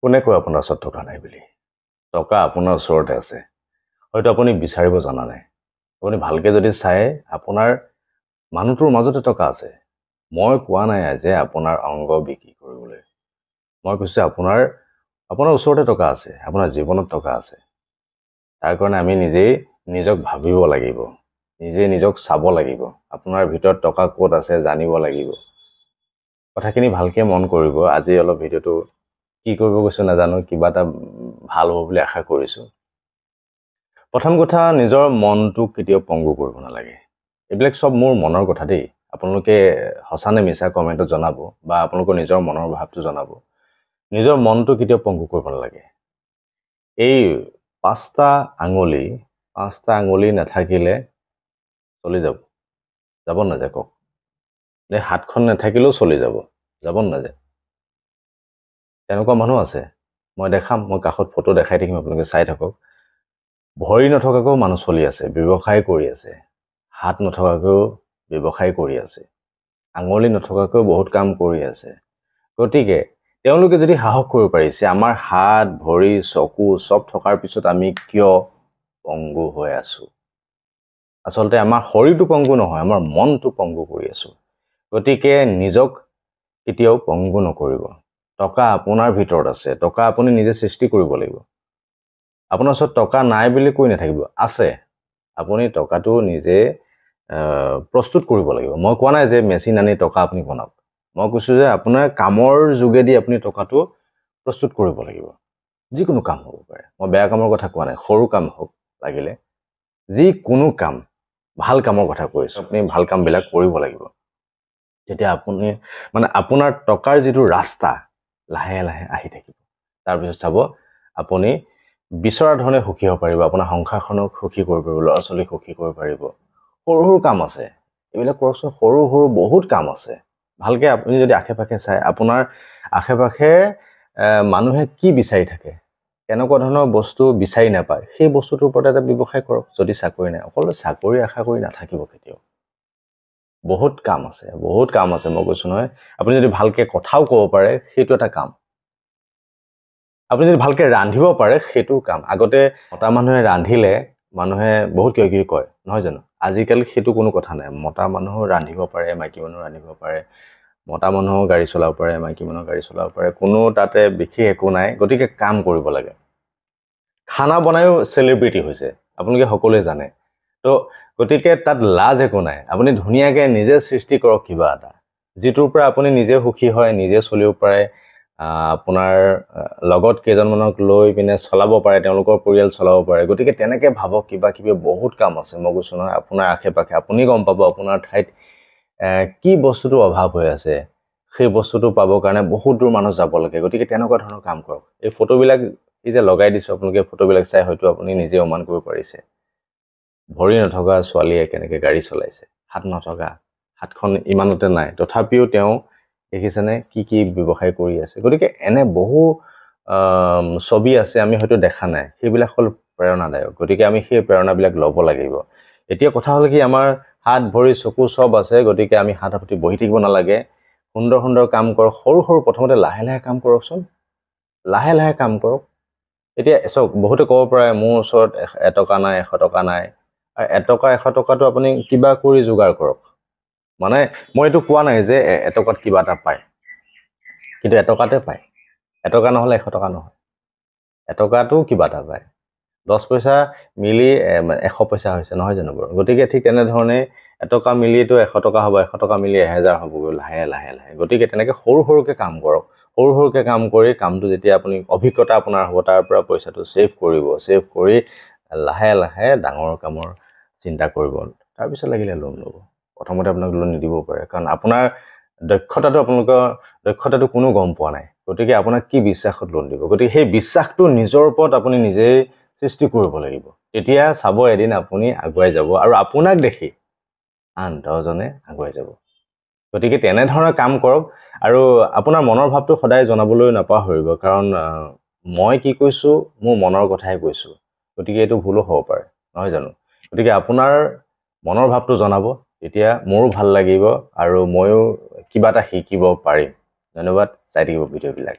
কোনে কয় আপোনাৰ ওচৰত টকা নাই বুলি টকা আপোনাৰ ওচৰতে আছে হয়তো আপুনি বিচাৰিব জানা নাই আপুনি ভালকে যদি চাই আপোনাৰ মানুহটোৰ মাজতে টকা আছে মই কোৱা নাই যে আপোনাৰ অংগ বিক্ৰী কৰিবলৈ মই কৈছো আপোনাৰ ওচৰতে টকা আছে আপোনাৰ জীৱনত টকা আছে তাৰ কাৰণে আমি নিজক ভাবিব লাগিব নিজক চাব লাগিব আপোনাৰ ভিতৰত টকা ক'ত আছে জানিব লাগিব কথাখিনি ভালকে মন কৰিব আজি অলপ ভিডিওটো কি কৰিব গৈছো নাজানো কিবা এটা ভাল হ'ব বুলি আশা কৰিছো প্ৰথম কথা নিজৰ মনটো কেতিয়াও পংগু কৰিব নালাগে এইবিলাক সব মোৰ মনৰ কথা দেই আপোনালোকে হসানে মিছা কমেন্টত জনাব বা আপোনালোকৰ নিজৰ মনৰ ভাৱটো জনাব নিজৰ মনটো কেতিয়াও পংগু কৰিব নালাগে এই পাঁচটা আঙুলি নাথাকিলে চলি যাব নাযায় কক নে হাতখন নাথাকিলেও চলি যাব নাযায় তেনেকুৱা মানুহ আছে মই দেখাম মই কাষত ফটো দেখাই থাকিম আপোনালোকে চাই থাকক ভৰি নথকাকৈ মানুহ চলি আছে ব্যৱসায় কৰি আছে হাত নথকাকৈ ব্যৱসায় কৰি আছে আঙুলি নথকাকৈ বহুত কাম কৰি আছে গতিকে তেওঁলোকে যদি সাহস কৰিব পাৰিছে আমাৰ হাত ভৰি চকু সব থকাৰ পিছত আমি কিয় পংগু হৈ আছো আসলতে আমাৰ শৰীৰটো পংগু নহয় আমাৰ মনটো পংগু কৰি আছো গতিকে নিজক কেতিয়াও পংগু নকৰিব টকা আপোনাৰ ভিতৰত আছে টকা আপুনি নিজে সৃষ্টি কৰিব লাগিব আপোনাৰ ওচৰত টকা নাই বুলি কৈ নাথাকিব আছে আপুনি টকাটো নিজে প্ৰস্তুত কৰিব লাগিব মই কোৱা নাই যে মেচিন আনি টকা আপুনি বনাওক মই কৈছো যে আপোনাৰ কামৰ যোগেদি আপুনি টকাটো প্ৰস্তুত কৰিব লাগিব যিকোনো কাম হ'ব পাৰে মই বেয়া কামৰ কথা কোৱা নাই সৰু কাম হওক লাগিলে যিকোনো কাম ভাল কামৰ কথা কৈছো আপুনি ভাল কামবিলাক কৰিব লাগিব যেতিয়া আপুনি মানে আপোনাৰ টকাৰ যিটো ৰাস্তা লাহে লাহে আহি থাকিব তাৰ পিছত চাব আপুনি বিচৰা ধৰণে সুখী হ'ব পাৰিব আপোনাৰ সংসাৰখনক সুখী কৰিব পাৰিব ল'ৰা ছোৱালীক সুখী কৰিব পাৰিব সৰু কাম আছে এইবিলাক কৰকচোন সৰু বহুত কাম আছে ভালকে আপুনি যদি আশে-পাশে চাই আপোনাৰ আশে-পাশে মানুহে কি বিচাৰি থাকে কেনেকুৱা ধৰণৰ বস্তু বিচাৰি নাপায় সেই বস্তুটোৰ ওপৰত এটা ব্যৱসায় কৰক যদি চাকৰি নাই অকল চাকৰি আশা কৰি নাথাকিব কেতিয়াও বহুত কাম আছে মই কৈছো নহয় আপুনি যদি ভালকে কথাও ক'ব পাৰে সেইটো এটা কাম আপুনি যদি ভালকে ৰান্ধিব পাৰে সেইটো কাম আগতে মতা মানুহে ৰান্ধিলে মানুহে বহুত কিয় কয় নহয় জানো আজিকালি সেইটো কোনো কথা নাই মতা মানুহ ৰান্ধিব পাৰে মাইকী মানুহ ৰান্ধিব পাৰে মতা মানুহ গাড়ী চলাব পাৰে মাইকী মানুহ গাড়ী চলাব পাৰে কোনো তাতে বিশেষ একো নাই গতিকে কাম কৰিব লাগে খানা বনায়ো সেলিব্ৰিটি হৈছে আপোনালোকে সকলোৱে জানে তো গতিকে তাত লাজ একো নাই আপুনি ধুনিয়াকে নিজে সৃষ্টি কৰক কিবা এটা যিটোৰ পৰা আপুনি নিজে সুখী হয় নিজে চলিব পাৰে আপোনাৰ লগত কেজনমানক লৈ পিনে চলাব পাৰে তেওঁলোকৰ পৰিয়াল চলাব পাৰে গতিকে তেনেকে ভাবক কিবা বহুত কাম আছে মই কৈছো নহয় আপোনাৰ আশে-পাশে আপুনি গম পাব আপোনাৰ ঠাইত কি বস্তুটো অভাৱ হৈ আছে সেই বস্তুটো পাবৰ কাৰণে বহুত দূৰ মানুহ যাব লাগে গতিকে তেনেকুৱা ধৰণৰ কাম কৰক এই ফটোবিলাক এই যে লগাই দিছো আপোনালোকে ফটোবিলাক চাই হয়তো আপুনি নিজে অনুমান কৰিব পাৰিছে ভৰি নথকা ছোৱালীয়ে কেনেকৈ গাড়ী চলাইছে হাত নথকা হাতখন ইমানতে নাই তথাপিও তেওঁ দেখিছেনে কি ব্যৱসায় কৰি আছে গতিকে এনে বহু ছবি আছে আমি হয়তো দেখা নাই সেইবিলাক হল প্ৰেৰণাদায়ক গতিকে আমি সেই প্ৰেৰণাবিলাক ল'ব লাগিব এতিয়া কথা হল কি আমাৰ হাত ভৰি চকু সব আছে গতিকে আমি হাত হাতি বহি থাকিব নালাগে সুন্দৰ কাম কৰক সৰু প্ৰথমতে লাহে কাম কৰকচোন লাহে কাম কৰক এতিয়া চক বহুতে ক'ব পাৰে মোৰ ওচৰত 1 টকা নাই 100 টকা নাই আৰু 1 টকা 100 টকাটো আপুনি কিবা কৰি যোগাৰ কৰক মানে মই এইটো কোৱা নাই যে 1 টকাত কিবা এটা পায় কিন্তু 1 টকাতে পায় 1 টকা নহলে 100 টকা নহয় 1 টকাটো কিবা এটা পায় 10 পইচা মিলি 100 পইচা হৈছে নহয় জানো বাৰু গতিকে ঠিক তেনে ধৰণে 1 টকা মিলিটো 100 টকা হ'ব 100 টকা মিলি 1000 হ'ব লাহে গতিকে তেনেকে সৰুকে কাম কৰক সৰুকে কাম কৰি কামটো যেতিয়া আপুনি অভিজ্ঞতা আপোনাৰ হ'ব তাৰ পৰা পইচাটো সেভ কৰি লাহে ডাঙৰ কামৰ চিন্তা কৰিব তাৰ পিছত লাগিলে লোন ল'ব প্ৰথমতে আপোনাক লোন নিদিব পাৰে কাৰণ আপোনাৰ দক্ষতাটো কোনো গম পোৱা নাই গতিকে আপোনাক কি বিশ্বাসত লোন দিব গতিকে সেই বিশ্বাসটো নিজৰ ওপৰত আপুনি নিজে সৃষ্টি কৰিব লাগিব তেতিয়া চাব এদিন আপুনি আগুৱাই যাব আৰু আপোনাক দেখি আন 10 জনে আগুৱাই যাব গতিকে তেনে ধৰণৰ কাম কৰক আৰু আপোনাৰ মনৰ ভাৱটো সদায় জনাবলৈ নাপাহৰিব কাৰণ মই কি কৈছো মোৰ মনৰ কথাই কৈছো গতিকে এটো ভুলো হ'ব পাৰে নহয় জানো গতিকে আপোনাৰ মনৰ ভাৱটো জনাব তেতিয়া মোৰো ভাল লাগিব আৰু ময়ো কিবা এটা শিকিব পাৰিম ধন্যবাদ চাই থাকিব ভিডিওবিলাক